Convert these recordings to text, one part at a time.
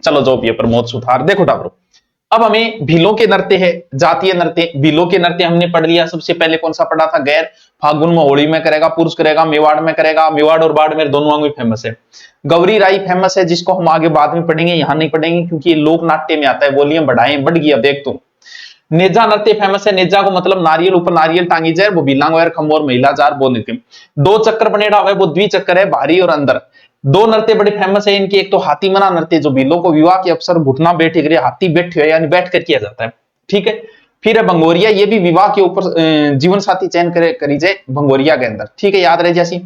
चलो जो भी है प्रमोद सुथार। देखो टाबरो, अब हमें भीलों के नृत्य है, जातीय नृत्य। भीलों के नृत्य हमने पढ़ लिया। सबसे पहले कौन सा पढ़ा था? गैर। फागुन में होली में करेगा, पुरुष करेगा, मेवाड़ में करेगा। मेवाड़ और बाड़मेर दोनों अंग फेमस है। गौरी राई फेमस है, जिसको हम आगे बाद में पढ़ेंगे, यहां नहीं पढ़ेंगे क्योंकि ये लोक नाट्य में आता है। वॉल्यूम बढ़ाए, बढ़ गया देख तो। नेजा नृत्य फेमस है। नेजा को मतलब नारियल ऊपर नारियल टांगी जाए, वो बिलांग वैर खमोर महिला जार वो नृत्य। दो चक्कर बनेड़ा है, वो द्विचक्कर है, बाहरी और अंदर। दो नृत्य बड़े फेमस है इनके। एक तो हाथी मना नृत्य, जो भीलों को विवाह के अवसर घुटना बैठे करे हाथी बैठे हुए यानी बैठ कर किया जाता है, ठीक है। फिर है भंगोरिया, ये भी विवाह के ऊपर जीवन साथी चयन करी जाए भंगोरिया के अंदर, ठीक है, याद रहे जैसी।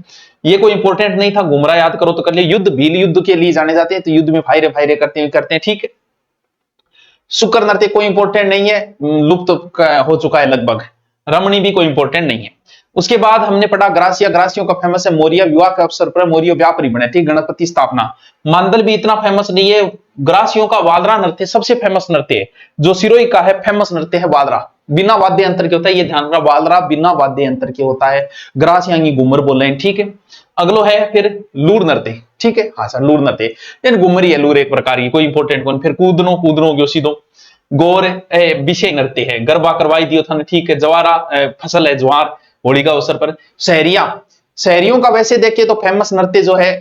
ये कोई इंपॉर्टेंट नहीं था, घुमरा याद करो तो कर लिया। युद्ध, भील युद्ध के लिए जाने जाते हैं, तो युद्ध में फायरे फायरे करते हैं, ठीक है। शुक्र नृत्य कोई इंपॉर्टेंट नहीं है, लुप्त हो चुका है लगभग। रमणी भी कोई इंपॉर्टेंट नहीं है। उसके बाद हमने पढ़ा ग्रासिया। ग्रासियों का फेमस है मोरिया, विवाह के अवसर पर मोरियो व्यापारी बने, ठीक। गणपति स्थापना। मांदल भी इतना फेमस नहीं है। ग्रासियों का वादरा नृत्य सबसे फेमस नृत्य है। जो सिरोही का है फेमस नृत्य है वादरा, बिना वाद्य अंतर के होता है, ये ध्यान रखना, वादरा बिना वाद्य अंतर के होता है। ग्रासियांगी घूमर बोल रहे हैं, ठीक है। अगलो है फिर लूर नृत्य, ठीक है। हाँ सर, लूर नृत्य यानी घुमरी है, लूर एक प्रकार की, कोई इंपॉर्टेंट कौन। फिर कूदनो गयो सीधो। गौर विषय नृत्य है, गरबा करवाई दियो था, ठीक है। जवारा फसल है, ज्वार, होली का अवसर पर। शहरिया, शहरियों का वैसे देखे तो फेमस नृत्य जो है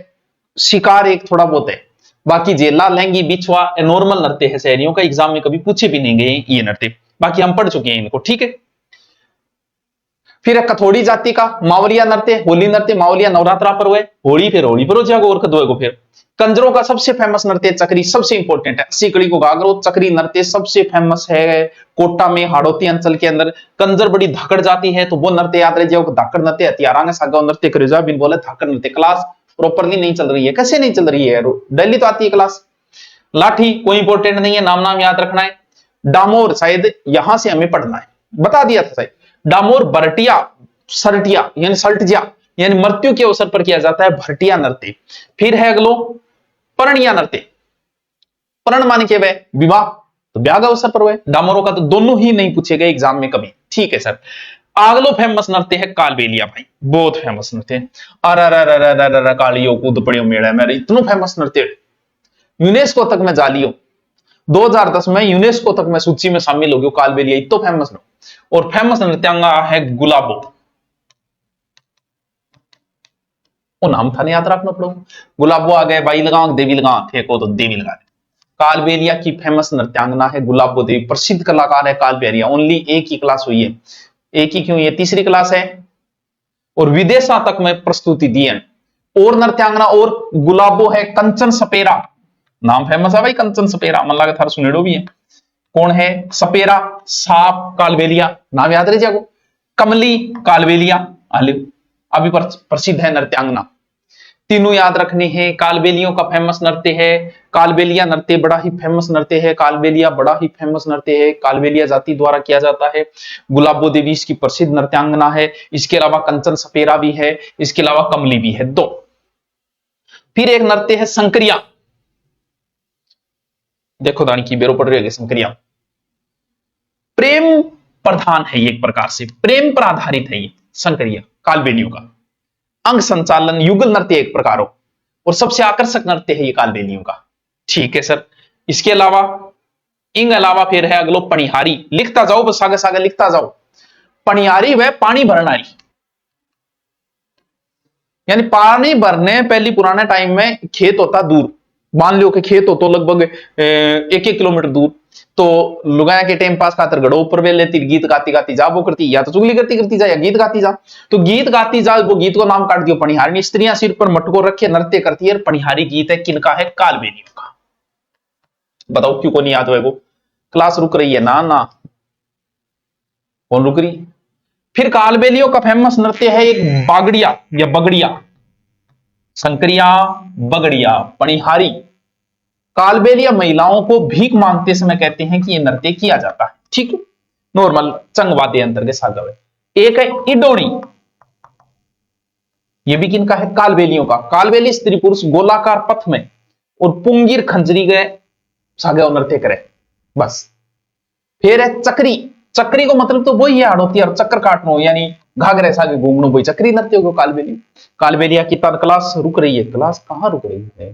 शिकार एक थोड़ा बहुत है, बाकी जेला, लहंगी, बिछुआ नॉर्मल नृत्य है शहरियों का, एग्जाम में कभी पूछे भी नहीं गए ये नृत्य, बाकी हम पढ़ चुके हैं इनको, ठीक है। फिर कथोड़ी जाति का मावलिया नृत्य, होली नृत्य। मावलिया नवरात्रा पर हुए, होली फिर होली पर हो जाएगा और कदोए को। फिर कंजरों का सबसे फेमस नृत्य चक्री, सबसे इंपॉर्टेंट है। 80 कड़ी को गागरो, चक्री नृत्य सबसे फेमस है। कोटा में हाड़ौती अंचल के अंदर कंजर बड़ी धाकड़ जाती है, तो वो नृत्य याद रहे जाओ। धाकड़ नृत्य हथियारा ने सागा नृत्य करेजा बिन बोले धाकड़ नृत्य। क्लास प्रॉपरली नहीं चल रही है, कैसे नहीं चल रही है? डेली तो आती है क्लास। लाठी कोई इंपॉर्टेंट नहीं है, नाम याद रखना है। डामोर शायद यहां से हमें पढ़ना है, बता दिया था शायद। डामोर बरटिया, सरटिया यानी सल्टजिया यानी मृत्यु के अवसर पर किया जाता है भरटिया नृत्य। फिर है अगलो पर्णिया नृत्य। पर्ण मान के वे विवाह, तो ब्याह का अवसर पर हुए। डामोरों का तो दोनों ही नहीं पूछे गए एग्जाम में कभी, ठीक है सर। अगलो फेमस नृत्य है कालबेलिया भाई, बहुत फेमस नृत्य है। अरे कालियो कूद पड़ियो मेड़ा मेरे, इतना फेमस नृत्य यूनेस्को तक में जा लियो। 2010 में यूनेस्को तक में सूची में शामिल हो गयो कालबेलिया, इतो फेमस नो। और फेमस नृत्यांगा है गुलाबो, वो नाम था नहीं याद रखना पड़ो। गुलाबो आ गए, बाई लगा देवी लगा थे को तो देवी लगा। कालबेलिया की फेमस नृत्यांगना है गुलाबो देवी, प्रसिद्ध कलाकार है कालबेलिया। ओनली एक ही क्लास हुई है, एक ही क्यों, ये तीसरी क्लास है और विदेशा तक में प्रस्तुति दी है। और नृत्यांगना और गुलाबो है कंचन सपेरा, नाम फेमस है भाई कंचन सपेरा, मन लगा थार सुनेड़ो भी है। कौन है? सपेरा, साप, कालबेलिया, नाम याद रह जाओ। कमली, कालबेलिया, अभी प्रसिद्ध है नृत्यांगना। तीनों याद रखने हैं। कालबेलियों का फेमस नृत्य है कालबेलिया नृत्य, बड़ा ही फेमस नृत्य है कालबेलिया, बड़ा ही फेमस नृत्य है। कालबेलिया जाति द्वारा किया जाता है। गुलाबो देवी इसकी प्रसिद्ध नृत्यांगना है। इसके अलावा कंचन सपेरा भी है, इसके अलावा कमली भी है, दो। फिर एक नृत्य है संक्रिया, देखो दानी की बेरो पड़ रही है संक्रिया। प्रेम प्रधान है ये, एक प्रकार से प्रेम पर आधारित है ये संक्रिया कालबेलियों का। अंग संचालन युगल नृत्य एक प्रकार हो और सबसे आकर्षक नृत्य है ये कालबेलियों का, ठीक है सर। इसके अलावा इन अलावा फिर है अगलो पनिहारी, लिखता जाओ बस आगे सागे लिखता जाओ। पनिहारी वह पानी भरनारी, यानी पानी भरने पहली पुराने टाइम में खेत होता दूर, मान लो कि खेत हो तो लगभग 1-1 किलोमीटर दूर, तो लुगाया के टाइम पास खातर घड़ो ऊपर वे लेती, गीत गाती गाती जा वो करती, या तो चुगली करती करती जा या गीत गाती जा। तो गीत गाती जा, वो गीत को नाम काट दियो पनिहारी। स्त्रियां सिर पर मटको रखे नृत्य करती है। पनिहारी गीत है किनका है? कालबेलियों का। बताओ क्यों को नहीं याद होगा? क्लास रुक रही है ना? ना कौन रुक रही? फिर कालबेलियों का फेमस नृत्य है एक बागड़िया या बगड़िया। संक्रिया, बगड़िया, पनिहारी। कालबेलिया महिलाओं को भीख मांगते समय कहते हैं कि यह नृत्य किया जाता है, ठीक है, नॉर्मल चंगवाद्य यंत्र के साथ। एक है इडोणी, यह भी किनका है? कालबेलियों का। कालबेली स्त्री पुरुष गोलाकार पथ में और पुंगीर खंजरी गए सागे नृत्य करे, बस। फिर है चक्री। चक्री को मतलब तो वही है हाड़ोती और चक्कर काटनो, यानी घाघरे सागे घूमनो, वही चक्री नृत्य को कालबेली। कालबेलिया की क्लास रुक रही है। क्लास कहां रुक रही है?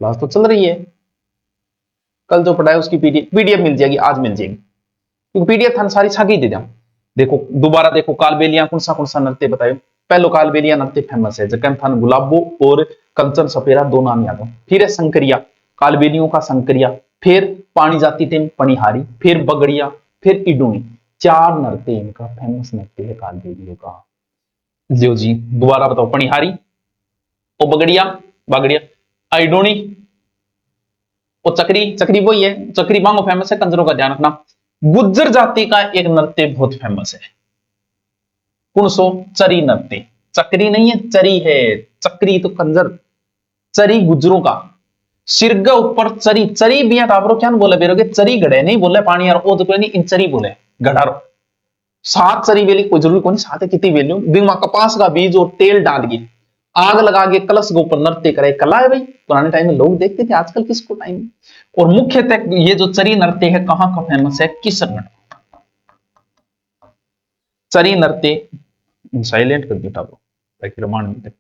क्लास तो चल रही है। कल जो पढ़ाया उसकी पीडीएफ मिल जाएगी, आज मिल जाएगी, क्योंकि पीडीएफ थाने सारी छागी दे जाऊं। देखो दोबारा देखो, कालबेलिया कौन सा नृत्य बतायो। पहलो कालबेलिया नृत्य फेमस है, जगन थान गुलाबो और कंचन सपेरा दो नाम याद हो। फिर है संकरिया, कालबेलियों का संकरिया, फिर पानी जाती टेम पनिहारी, फिर बगड़िया, फिर इडुनी। 4 नृत्य इनका फेमस नृत्य है कालबेलियों का। जो जी दोबारा बताओ, पनिहारी और बगड़िया, बगड़िया इडुनी और चक्री वही है, चक्री बांगो फेमस है, कंजरों का ध्यान रखना। गुज्जर जाति का एक नृत्य बहुत फेमस है, कौन सो? चरी नृत्य। चक्री नहीं है, चरी है, चक्री तो कंजर, चरी गुज्जरों का। सिर के ऊपर चरी, चरी भी टाबरो क्या बोले बेरोगे, चरी गड़े नहीं बोले पानी यार, ओ तो कोई नहीं, इन चरी बोले गढ़ारो। 7 चरी बेली कोई जरूरी कोई नहीं, 7 कितनी बेली बिना कपास का बीज और तेल डाल के आग लगा के कलश के ऊपर नृत्य करे, कला है भाई। पुराने टाइम में लोग देखते थे, आजकल किसको टाइम। और मुख्यतः ये जो चरी नृत्य है कहां का फेमस है? किशनगढ़। चरी नृत्य साइलेंट कर दिया टाबरो ताकि रमान मिले।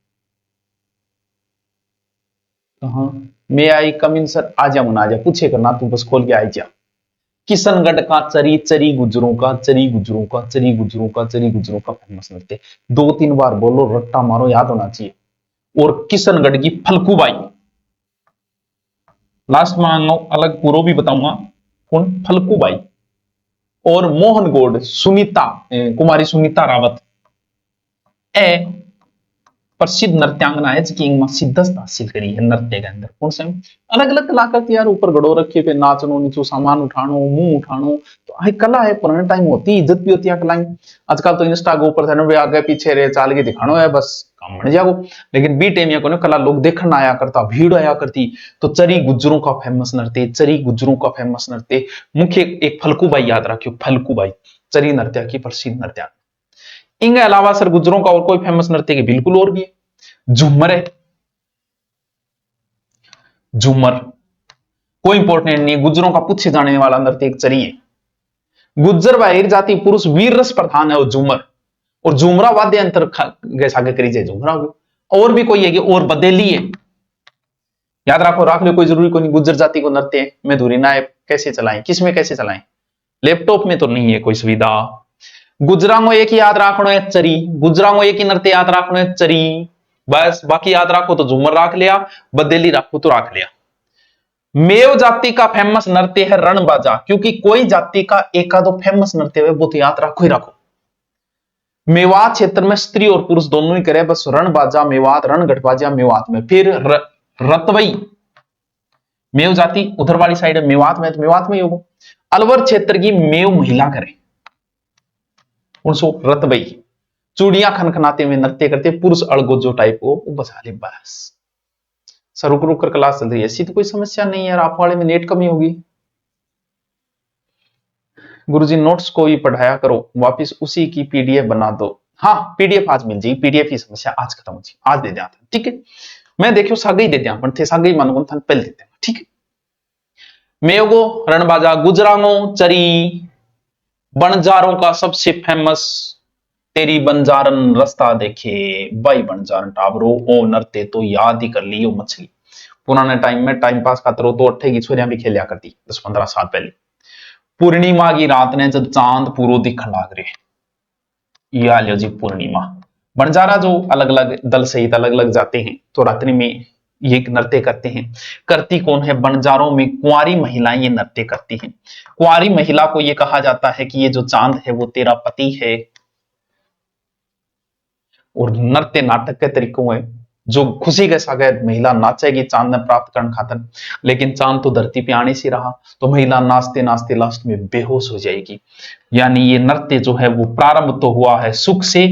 कहां मैं आई कम इन सर, आजा मुना आजा, पूछे करना तू बस खोल के आई जा। किशनगढ़ का चरी, चरी गुजरों का, चरी गुजरों का, चरी गुजरों का, चरी गुजरों का फेमस नृत्य। 2-3 बार बोलो, रट्टा मारो, याद होना चाहिए। और किशनगढ़ की फलकूबाई, लास्ट में अलग पूर्व भी बताऊंगा कौन, फलकूबाई। और मोहनगौड़ सुनीता, कुमारी सुनीता रावत ए प्रसिद्ध नृत्यांगना है जिसकी सिद्धस्त हासिल करी है नृत्य के अंदर। कौन से अलग अलग कलाकृति यार, ऊपर गड़ो रखिए, पे नाचनो, नीचो सामान उठानो, मुंह उठानो, तो आई कला है। पुराने टाइम होती, इज्जत भी होती है कलाएं। आजकल तो इंस्टा के ऊपर आगे पीछे रे चाल के दिखानो है, बस काम बन जाओ। लेकिन बी टाइम को कला लोग देखना आया करता, भीड़ आया करती। तो चरी गुज्जरों का फेमस नृत्य, चरी गुज्जरों का फेमस नृत्य। मुख्य एक फलकूबाई याद रखियो, फलकूबाई चरी नृत्य की प्रसिद्ध नृत्य। इनके अलावा सर गुज्जरों का और कोई फेमस नृत्य की बिल्कुल और भी है। झूमर है, झूमर कोई इंपॉर्टेंट नहीं, गुज्जरों का पूछे जाने वाला नृत्य एक चरी है। गुज्जर बाहिर जाति पुरुष वीर रस प्रधान है वो झूमर। और झूमरा वाद्य अंतर आगे करी जाए झूमरा। और भी कोई है कि और बदेली है, याद रखो, रख लो, कोई जरूरी कोई नहीं। गुज्जर जाति को नृत्य है, मैं धुरी नायक कैसे चलाएं, किसमें कैसे चलाएं, लैपटॉप में तो नहीं है कोई सुविधा। गुजरांगो एक ही याद रखना है, चरी। गुजरांगो एक ही नृत्य याद रखना है, चरी। बस बाकी याद रखो तो झूमर रख लिया, बदेली रखो तो रख लिया। मेव जाति का फेमस नृत्य है रणबाजा, क्योंकि कोई जाति का एक आधो फेमस नृत्य है वो तो याद रखो ही रखो। मेवात क्षेत्र में स्त्री और पुरुष दोनों ही करे, बस रणबाजा मेवात, रणगढ़बाजा मेवात में। फिर रतवई मेव जाति उधर वाली साइड है, मेवात में, तो मेवात में होगा। अलवर क्षेत्र की मेव महिला करे, उनसो रतवई। चूड़ियां खनखनाते हुए नृत्य करते, पुरुष अड़गोजो टाइप को बचा ले बस। सर रुक रुक कर क्लास चल रही है, ऐसी तो कोई समस्या नहीं यार। आप वाले में नेट कमी होगी। गुरुजी नोट्स को ही पढ़ाया करो, वापिस उसी की पीडीएफ बना दो। हाँ पीडीएफ आज मिल जाएगी, पीडीएफ की समस्या आज खत्म हो जाएगी, आज दे दिया था, ठीक है। मैं देखियो सागे ही दे दिया, थे सागे ही मानो था पहले देते हैं, ठीक है। मेयोगो रणबाजा, गुजरांगो चरी। बंजारों का सबसे फेमस तेरी बंजारन रास्ता देखे, भाई बंजारन टाबरो ओ नृत्य तो याद ही कर लियो। मछली पुराने टाइम में टाइम पास खातर तो अट्ठे की छोरियां भी खेलिया करती 10-15 साल पहले। पूर्णिमा की रात ने जब चांद पूरो दिखन लाग रहे, या लो जी पूर्णिमा। बंजारा जो अलग अलग दल सहित अलग अलग जाते हैं तो रात्रि में ये नृत्य करते हैं। करती कौन है? बंजारों में कुंवारी महिलाएं ये नृत्य करती हैं। कुंवारी महिला को ये कहा जाता है कि ये जो चांद है वो तेरा पति है। और नृत्य नाटक के तरीकों है, जो खुशी के साथ महिला नाचेगी चांद ने प्राप्त करने खातर, लेकिन चांद तो धरती पे आने से रहा, तो महिला नाचते नाचते लास्ट में बेहोश हो जाएगी। यानी ये नृत्य जो है वो प्रारंभ तो हुआ है सुख से,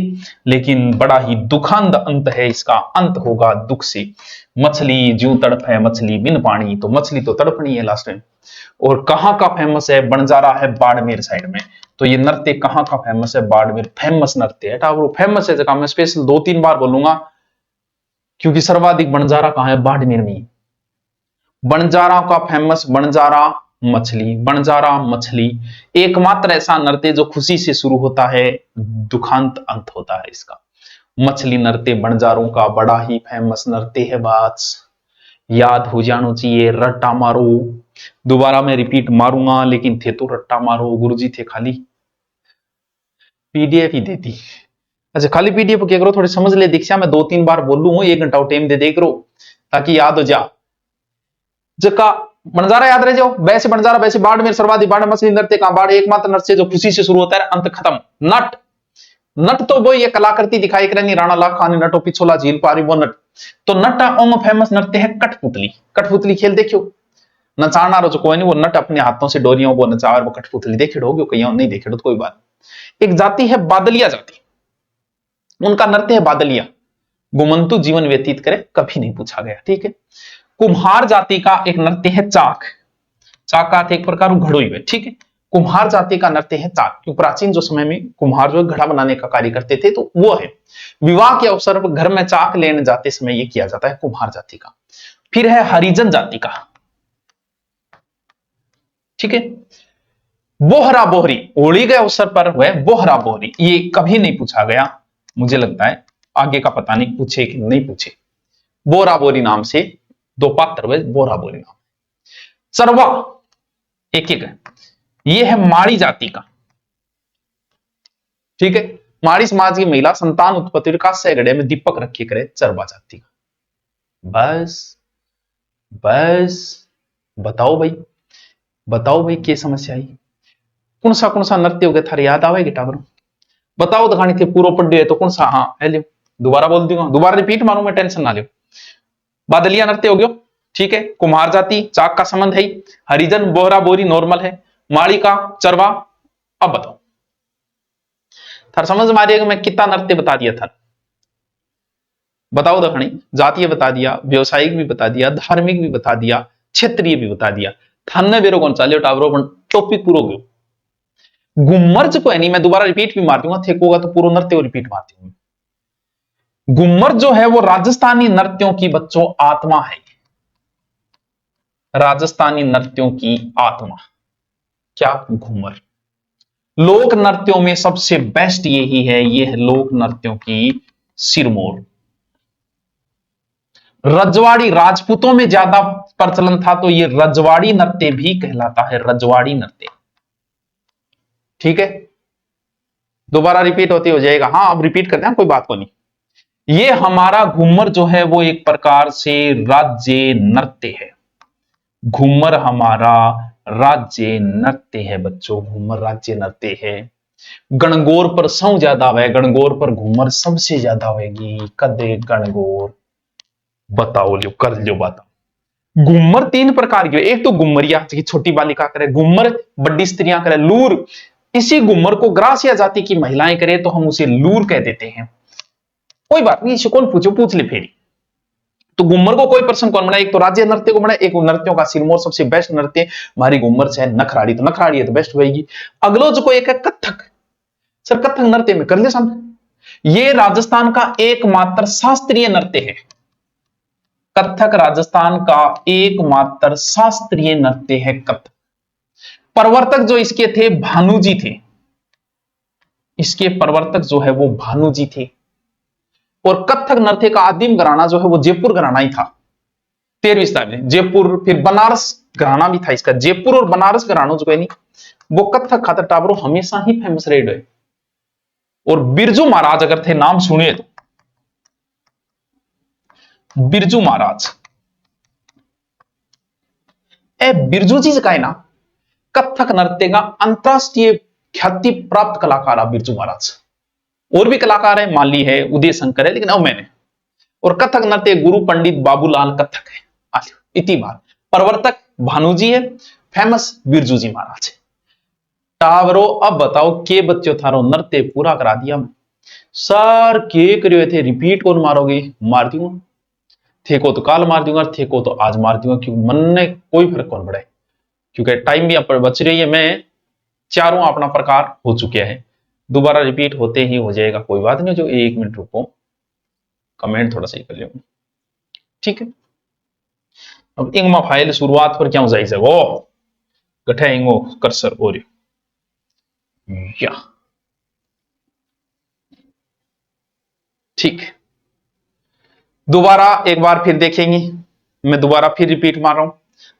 लेकिन बड़ा ही दुखद अंत है इसका, अंत होगा दुख से। मछली ज्यों तड़प है मछली बिन पानी, तो मछली तो तड़पनी है लास्ट में। और कहां का फेमस है? बंजारा है बाड़मेर साइड में। तो ये नृत्य कहां का फेमस है? बाड़मेर फेमस नृत्य है टावरो, फेमस है जगह। मैं स्पेशल 2-3 बार बोलूंगा क्योंकि सर्वाधिक बंजारा कहां है? बाड़मेर में। बंजारा का फेमस बंजारा मछली, बंजारा मछली एकमात्र ऐसा नृत्य जो खुशी से शुरू होता है, दुखांत अंत होता है इसका। मछली नृत्य बंजारों का बड़ा ही फेमस नृत्य है, बात याद हो जानो चाहिए, रट्टा मारो। दोबारा मैं रिपीट मारूंगा, लेकिन थे तो रट्टा मारो, गुरुजी थे खाली पीडीएफ ही देती। अच्छा खाली पीडीएफ क्या करो, थोड़ी समझ ले दीक्षा, मैं 2-3 बार बोल लू 1 घंटा टाइम दे दे करो ताकि याद हो जा। जका बंजारा याद रह जाओ, वैसे बंजारा वैसे बाढ़ में सर्वाधिक बाढ़ मछली नृत्य का बाढ़ एकमात्र नृत्य जो खुशी से शुरू होता है अंत खत्म। नट नट तो वो ये कलाकृति दिखाई करनी राणा लाखानी नटो पिछोला झील पारी वो नट। तो नट ओम फेमस नृत्य है कठपुतली। कठपुतली खेल देखियो, नचाना रो जो कोई नहीं, वो नट अपने हाथों से डोरियों वो नचा, वो कठपुतली देखे होगी, कहीं नहीं देखे तो कोई बात। एक जाति है बादलिया जाति, उनका नृत्य है बादलिया, गुमंतु जीवन व्यतीत करे कभी नहीं पूछा गया। ठीक है। कुम्हार जाति का एक नृत्य है चाक। चाक का एक प्रकार घड़ोई है। ठीक है। कुम्हार जाति का नृत्य है चाक, क्योंकि प्राचीन जो समय में कुम्हार जो घड़ा बनाने का कार्य करते थे, तो वो है विवाह के अवसर पर घर में चाक लेने जाते समय ये किया जाता है कुम्हार जाति का। फिर है हरिजन जाति का। ठीक है। बोहरा बोहरी, होली के अवसर पर हुए बोहरा बोहरी, ये कभी नहीं पूछा गया, मुझे लगता है आगे का पता नहीं पूछे कि नहीं पूछे। बोरा बोरी नाम से 2 पात्र हुए, बोरा बोरी नाम। चरवा एक है, ये है माड़ी जाति का। ठीक है। माड़ी समाज की महिला संतान उत्पत्ति का सैगड़े में दीपक रखे करे चरवा जाति का। बस बस बताओ भाई, बताओ भाई क्या समस्या आई, कौन सा नृत्य हो गया थारे याद आवेगी टावरों, बताओ दिखानी थे पूरा पढ़ है तो कौन सा। हाँ लियो, दोबारा बोल दूंगा, दोबारा रिपीट मारूं मैं, टेंशन ना लियो। बादलिया नृत्य हो गया। ठीक है। कुम्हार जाति चाक का संबंध है, हरिजन बोहरा बोरी नॉर्मल है, माड़ी का चरवा। अब बताओ थार समझ में आ रही है कि मैं कितना नृत्य बता दिया था। बताओ दखनी, जातीय बता दिया, व्यवसायिक भी बता दिया, धार्मिक भी बता दिया, क्षेत्रीय भी बता दिया। थाने बेरो कौन सा लियो टावरो टॉपिक पूरा गयो। गुम्मर्ज को है नहीं, मैं दोबारा रिपीट भी मार दूंगा, थेकोगा तो पूरा नृत्य को रिपीट मार दूंगा। घुम्मर जो है वो राजस्थानी नृत्यों की बच्चों आत्मा है, राजस्थानी नृत्यों की आत्मा। क्या? घुम्मर। लोक नृत्यों में सबसे बेस्ट यही है, ये है लोक नृत्यों की सिरमौर। रजवाड़ी राजपूतों में ज्यादा प्रचलन था, तो ये रजवाड़ी नृत्य भी कहलाता है, रजवाड़ी नृत्य। ठीक है। दोबारा रिपीट होती हो जाएगा। हाँ अब रिपीट करते हैं, कोई बात को नहीं। ये हमारा घूमर जो है वो एक प्रकार से राज्य नृत्य है। घूमर हमारा राज्य नृत्य है बच्चों, घूमर राज्य नृत्य है। गणगौर पर सौ ज्यादा है, गणगौर पर घूमर सबसे ज्यादा होगी। कदे गणगौर बताओ लियो, कर लियो बात। घूमर 3 प्रकार की, एक तो घुमरिया छोटी बालिका करे, घूमर बड़ी स्त्रियां करे, लूर। इसी घूमर को ग्रासिया जाति की महिलाएं करे तो हम उसे लूर कह देते हैं। कोई बात नहीं, इसे कौन पूछो, पूछ ले फेरी। तो घूमर को कोई पर्सन कौन बनाए, एक तो राज्य नृत्य को बनाए, एक नृत्यों का सिरमौर सबसे बेस्ट नृत्य हमारी घूमर से है। नखराड़ी तो नखराड़ी है तो बेस्ट होगी। अगलो जो कोई एक है कथक। सर कथक नृत्य में कर ले सामने, ये राजस्थान का एकमात्र शास्त्रीय नृत्य है। कथक राजस्थान का एकमात्र शास्त्रीय नृत्य है कथक। प्रवर्तक जो इसके थे भानुजी थे, इसके प्रवर्तक जो है वो भानुजी थे। और कथक नृत्य का आदिम घराना जो है वो जयपुर घराना ही था 13वीं शताब्दी में। जयपुर, फिर बनारस घराना भी था इसका। जयपुर और बनारस घरानों जो है नहीं वो कथक खातर टाबरो हमेशा ही फेमस रहे। और बिरजू महाराज अगर थे नाम सुनिए तो, बिरजू महाराज ए बिरजू जी का है ना, कथक नृत्य का अंतरराष्ट्रीय ख्याति प्राप्त कलाकार बिरजू महाराज। और भी कलाकार है, माली है, उदय शंकर है, लेकिन अब मैंने। और कथक नृत्य गुरु पंडित बाबूलाल कथक है। इतनी बार प्रवर्तक भानुजी है, फेमस बिरजू जी महाराज है। टावरो अब बताओ के बच्चों थारो नृत्य पूरा करा दिया मैं। सर के करियो थे, रिपीट कौन मारोगे? मार दूंगा, थे को तो काल मार दूंगा, थे को तो आज मार दूंगा, क्योंकि मन ने कोई फर्क कौन पड़े, क्योंकि टाइम भी आप बच रही है। मैं चारों अपना प्रकार हो चुके हैं, दोबारा रिपीट होते ही हो जाएगा, कोई बात नहीं। जो 1 मिनट रुको, कमेंट थोड़ा सही कर लियो। ठीक है। अब इंगमा फाइल शुरुआत पर क्या हो जाए वो गठे इंगो कर्सर और या ठीक। दोबारा एक बार फिर देखेंगे, मैं दोबारा फिर रिपीट मार रहा हूं।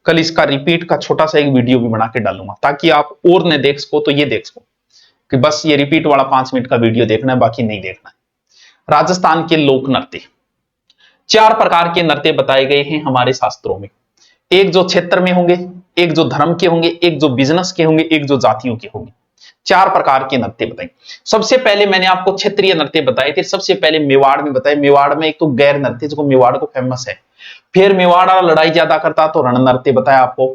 कल इसका रिपीट का छोटा सा एक वीडियो भी बना के डालूंगा, ताकि आप और ने देख सको तो ये देख सको कि बस ये रिपीट वाला 5 मिनट का वीडियो देखना है, बाकी नहीं देखना है। राजस्थान के लोक नृत्य, 4 प्रकार के नृत्य बताए गए हैं हमारे शास्त्रों में। एक जो क्षेत्र में होंगे, एक जो धर्म के होंगे, एक जो बिजनेस के होंगे, एक जो जातियों के होंगे। 4 प्रकार के नृत्य बताए। सबसे पहले मैंने आपको क्षेत्रीय नृत्य बताए थे, सबसे पहले मेवाड़ में बताए। मेवाड़ में एक तो गैर नृत्य जो मेवाड़ को फेमस है, फिर मेवाड़ वाला लड़ाई ज्यादा करता तो रण नृत्य बताया आपको,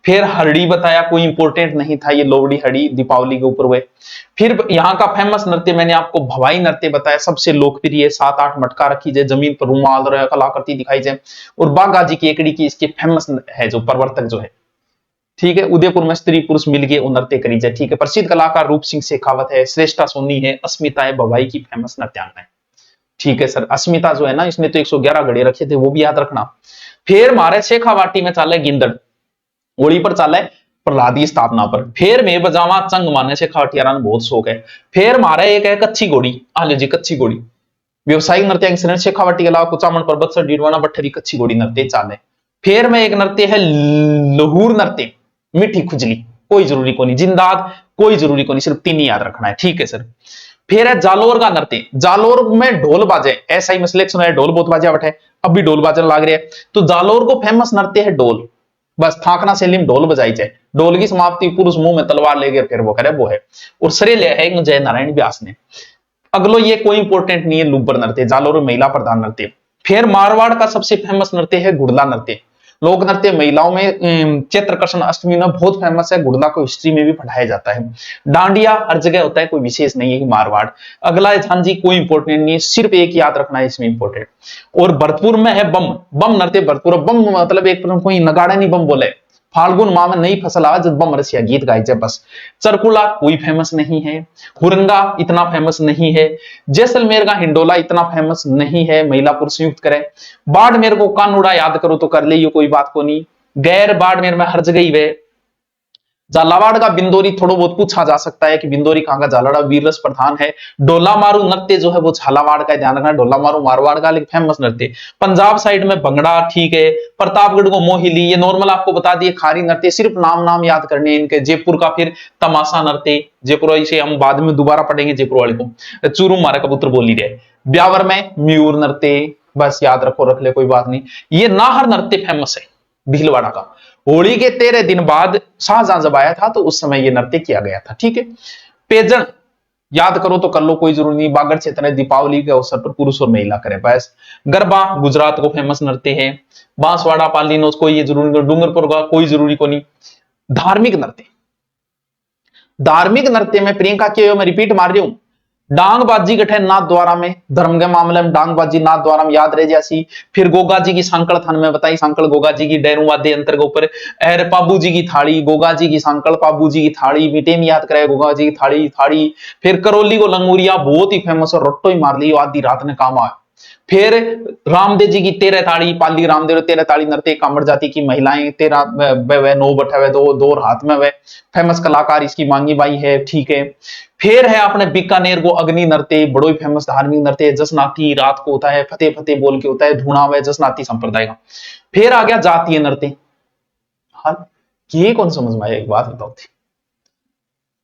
फिर हरड़ी बताया, कोई इंपोर्टेंट नहीं था ये, लोहड़ी हरड़ी दीपावली के ऊपर हुए। फिर यहाँ का फेमस नृत्य मैंने आपको भवाई नृत्य बताया, सबसे लोकप्रिय, 7-8 मटका रखी जाए, जमीन पर रुमाल और कलाकृति दिखाई जाए, और बागा जी की एकड़ी की इसकी फेमस है जो प्रवर्तक जो है, ठीक है। उदयपुर में स्त्री पुरुष मिलके वो नृत्य करी जाए, ठीक है। प्रसिद्ध कलाकार रूप सिंह शेखावत है, श्रेष्ठा सोनी है, अस्मिता है, भवाई की फेमस नृत्यांगना है, ठीक है सर। अस्मिता जो है ना, इसने तो 111 घड़े रखे थे, वो भी याद रखना। फिर मारे शेखावाटी में चाले गिंदड़, होली पर चाले प्रहलादी स्थापना पर। फिर में बजावा चंग माने शेखावटियारा ने बहुत शौक है। फिर मारे एक है कच्ची घोड़ी, आलो जी कच्ची घोड़ी, व्यवसायिक नृत्य शेखावाटी के अलावा कुचामन पर्वत से डीडवाना बट्ठरी कच्ची घोड़ी नृत्य चाले। फिर में एक नृत्य है लहूर नृत्य, मीठी खुजली, कोई जरूरी को नहीं, जिंदाद कोई जरूरी को नहीं, सिर्फ 3 ही याद रखना है, ठीक है सर। फिर है जालोर का नृत्य, जालोर में ढोल बाजे, ऐसा ही मसले सुना है, ढोल बहुत बाजा बटे, अब भी ढोल बाजन लाग रहे हैं, तो जालोर को फेमस नृत्य है ढोल, बस थाकना शैली में ढोल बजाई जाए। ढोल की समाप्ति पुरुष मुंह में तलवार ले गए फिर वो करे वो है। और श्रेय है जय नारायण व्यास ने। अगलो ये कोई इंपोर्टेंट नहीं है, लुब्बर नृत्य, जालोर महिला प्रधान नृत्य। फिर मारवाड़ का सबसे फेमस नृत्य है गुड़ला नृत्य, लोक नृत्य महिलाओं में चैत्र कृष्ण अष्टमी में बहुत फेमस है, गुड़ला को हिस्ट्री में भी पढ़ाया जाता है। डांडिया हर जगह होता है, कोई विशेष नहीं है कि मारवाड़। अगला है झांझी, कोई इंपोर्टेंट नहीं है, सिर्फ एक याद रखना है इसमें इंपोर्टेंट। और भरतपुर में है बम, बम नृत्य भरतपुर। बम मतलब एक कोई नगाड़े नहीं बम बोले, फाल्गुन माह में नई फसल आवे जब बम रसिया गीत गाई जाए बस। चरकुला कोई फेमस नहीं है, हुरंगा इतना फेमस नहीं है, जैसलमेर का हिंडोला इतना फेमस नहीं है, महिला पुरुष युक्त करें। बाड़मेर को कानूड़ा याद करो तो कर ले, ये कोई बात को नहीं। गैर बाड़मेर में हर जगह ही वे। झालावाड़ का बिंदोरी थोड़ा बहुत पूछा जा सकता है कि बिंदोरी कहां का, झालावाड़ वीररस प्रधान है। डोला मारू नृत्य जो है वो झालावाड़ का, ध्यान रखना, डोला मारू मारवाड़ का लेकिन फेमस नृत्य। पंजाब साइड में भंगड़ा, ठीक है। प्रतापगढ़ को मोहिली, ये नॉर्मल आपको बता दिए। खारी नृत्य सिर्फ नाम नाम याद करने इनके। जयपुर का फिर तमाशा नृत्य, जयपुर इसे हम बाद में दोबारा पढ़ेंगे जयपुर वाले को। चूरू मारा कबूतर बोली रहे। ब्यावर में मयूर नृत्य, बस याद रखो, रख ले कोई बात नहीं। ये नाहर नृत्य फेमस है भीलवाड़ा का। होली के 13 दिन बाद शाहजहां जब आया था तो उस समय यह नृत्य किया गया था, ठीक है। पेजन याद करो तो कर लो, कोई जरूरी नहीं। बागड़ क्षेत्र में दीपावली के अवसर पर पुरुष और महिला करें बस। गरबा गुजरात को फेमस नृत्य है। बांसवाड़ा पालीनोस कोई ये जरूरी नहीं, डूंगरपुर का कोई जरूरी को नहीं। धार्मिक नृत्य, धार्मिक नृत्य में प्रियंका के मैं रिपीट मार रही हूं, डांगबाजी गठे नाथ द्वारा में, धर्म के मामले में डांगबाजी नाथ द्वारा में याद रह जैसी। फिर गोगा जी की सांकड़ थान में बताई, सांकड़ गोगा जी की डैरू वाद्य यंत्र के ऊपर। एर पाबू जी की थाड़ी, गोगा जी की सांकड़, पाबू जी की थाड़ी, मीटे में याद करे गोगा जी की थाड़ी थाड़ी। फिर करौली को लंगूरिया बहुत ही फेमस है, रट्टो ही मार ली आधी रात ने काम आए। फिर रामदेव जी की 13 ताड़ी, पाली रामदेव 13 ताड़ी नृत्य, कामड़ जाति की महिलाएं 13 9 बैठे हुए, दो हाथ में वे फेमस कलाकार इसकी मांगी बाई है, ठीक है। फिर है अपने बीकानेर को अग्नि नृत्य, बड़ो ही फेमस धार्मिक नृत्य, जसनाती रात को होता है, फतेह फतेह बोल के होता है, धूणा व जसनाती संप्रदाय का। फिर आ गया जातीय नृत्य। हाल ये कौन समझ में आया, एक बात बताओ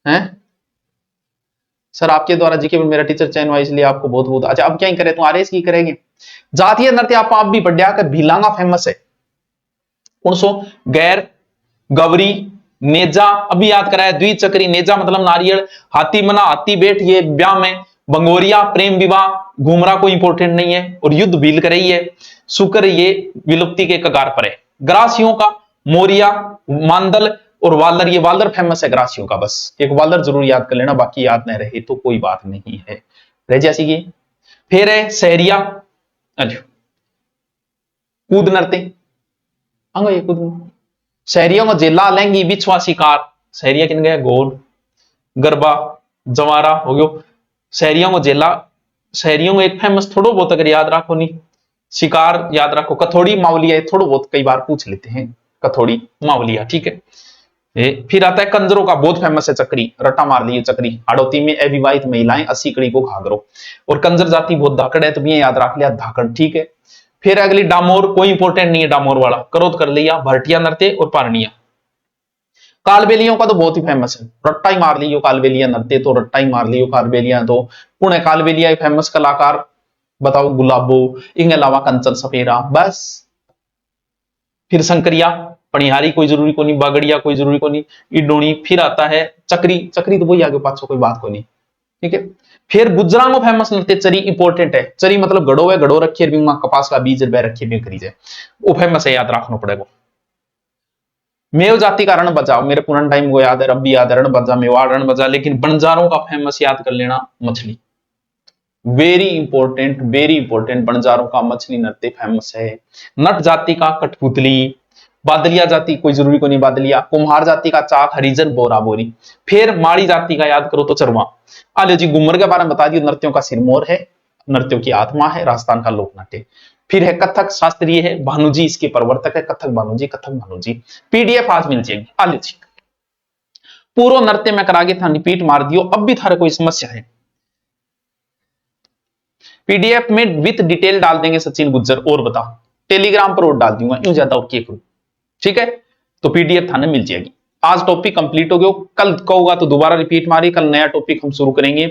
हैं सर, आपके द्वारा जीके में मेरा टीचर चयन हुआ इसलिए आपको बहुत बहुत। अच्छा अब क्या ही करे, तुम आरएस की करेंगे। जातीय नृत्य आप भी बढ़िया कर, भीलांगा फेमस है। कौन सो, गैर, गवरी, नेजा अभी याद कराया, द्विचक्री नेजा मतलब नारियल, हाथी मना हाथी बैठ ये ब्याह में, बंगोरिया प्रेम विवाह, घूमरा कोई इंपोर्टेंट नहीं है, और युद्ध भील कर रही है, शुक्र ये विलुप्ति के कगार पर है। ग्रासियों का मोरिया, मांदल और वालर, ये वालर फेमस है ग्रासियों का, बस एक वालर जरूर याद कर लेना, बाकी याद नहीं रहे तो कोई बात नहीं है, रह जैसी की। फिर है सहरिया, कूद नृत्य, ये कूद शहरियों में जेला लेंगी बिछुआ शिकार, शहरिया किन गया गोल, गरबा जवारा हो गयो। शहरियों को जेला, शहरियों में एक फेमस थोड़ा बहुत अगर याद रखो नहीं, शिकार याद रखो, कथोड़ी मावलिया, थोड़ा बहुत कई बार पूछ लेते हैं, कथोड़ी मावलिया, ठीक है। फिर आता है कंजरों का, बहुत फेमस है चक्री, रटा मार ली चक्री, हाड़ौती में अविवाहित महिलाएं 80 कड़ी को घाघरो, और कंजर जाति बहुत धाकड़ है तो भी याद रख लिया धाकड़, ठीक है। फिर अगली डामोर, कोई इंपॉर्टेंट नहीं है डामोर वाला, करो तो कर लिया। भरटिया नृत्य और पारणिया। कालबेलियों का तो बहुत ही फेमस है, रट्टा ही मार लियो कालबेलिया नृत्य तो, रट्टा ही मार लियो कालबेलिया तो। पुणे कालबेलिया फेमस कलाकार बताओ, गुलाबो, इनके अलावा कंचन सपेरा, बस। फिर शंकरिया, पणिहारी कोई जरूरी को नहीं, बागड़िया कोई जरूरी को नहीं, इडोणी। फिर आता है चक्री, चक्री तो वही आगे पाछो कोई बात को नहीं, ठीक है। फिर गुजरात में फेमस नृत्य चरी, इंपॉर्टेंट है। चरी मतलब गड़ो है, गड़ो रखिए कपास का बीज बह रखिए भी करी जाए, वो फेमस है, याद रखना पड़ेगा। मेव जाति का रण बजा, मेरे पुराने टाइम को याद है, अब भी याद है, रण बजा, मेवाड़ रण बजा। लेकिन बंजारों का फेमस याद कर लेना मछली, वेरी इंपॉर्टेंट, बंजारों का मछली नृत्य फेमस है। नट जाति का कठपुतली, बादलिया जाति कोई जरूरी को नहीं, बादलिया। कुम्हार जाति का चाक, हरिजन, बोरा बोरी। फिर माड़ी जाति का याद करो तो चरवा। आलियो जी घूमर के बारे में बता दियो, नृत्यों का सिरमौर है, नृत्यों की आत्मा है, राजस्थान का लोक नाट्य। फिर है कथक, शास्त्रीय है, भानुजी इसके प्रवर्तक है, कथक भानुजी। पीडीएफ आज मिल जाएगी। आलियो जी पूर्व नृत्य में करागे था, रिपीट मार दियो, अब भी थारे कोई समस्या है पीडीएफ में विथ डिटेल डाल देंगे सचिन गुज्जर, और बताओ टेलीग्राम पर और डाल दूंगा, यूं ज्यादा और क्या करूं, ठीक है। तो पीडीएफ थाने मिल जाएगी। आज टॉपिक कंप्लीट हो गया, कल कहूंगा तो दोबारा रिपीट मारिए, कल नया टॉपिक हम शुरू करेंगे।